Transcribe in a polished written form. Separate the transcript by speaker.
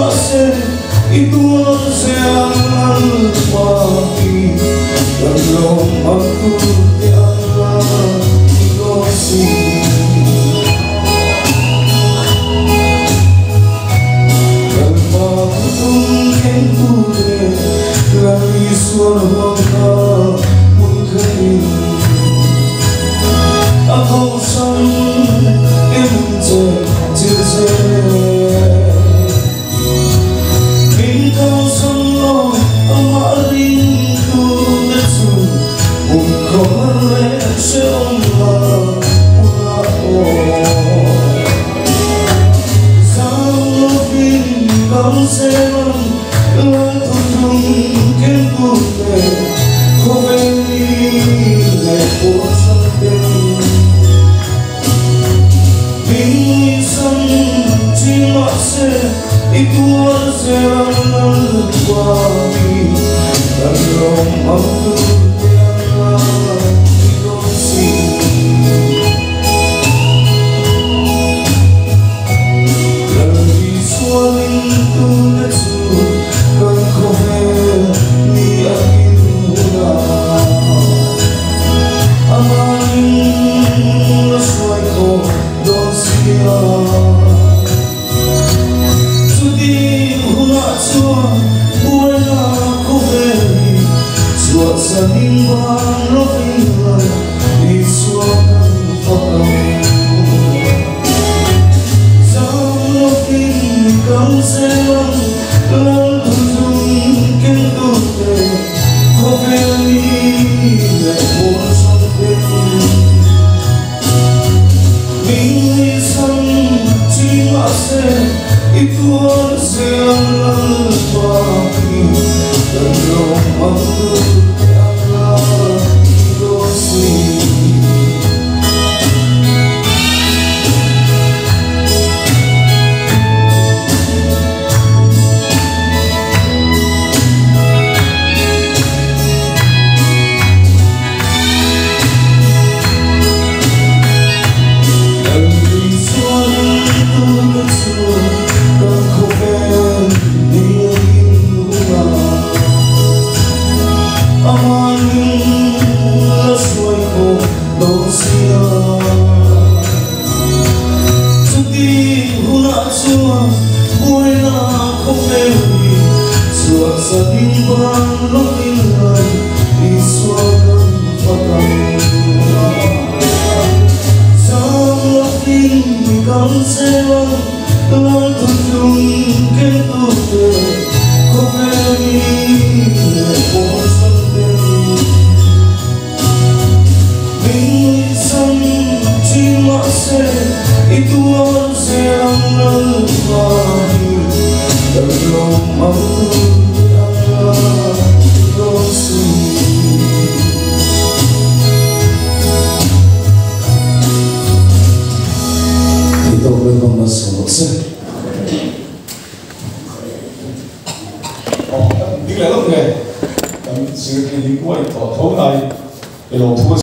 Speaker 1: hace y tú seas para ti, lo más que haga digo sí. Calma con quien pude, la visual muy querido. Ako saan imute tilse ikaw saan ang maaring kunetu kung kumare siyang maunao saan lupin kang seman latutong kempute kuvenile po sa y tú serás para mí, lo más que haga digo sí. La visual en tu lecho con comer ni ayuda amar los sueños dos días. Buena comer, sua sanimba no vila y sua canfora. Sano fin cancelan la luzun que dute, coverle por sonreír. Mi san chimase y tu sean para mí, lo más que haga digo sí. Sadimbang lokingan isuakan fatang sang loking kang selang lang tunjung kentute kopeni leposanten minsan cimase itu selang nalpahi dalam mampu
Speaker 2: Những lời lúc này sự kiện của anh tỏ thấu này để lộ thu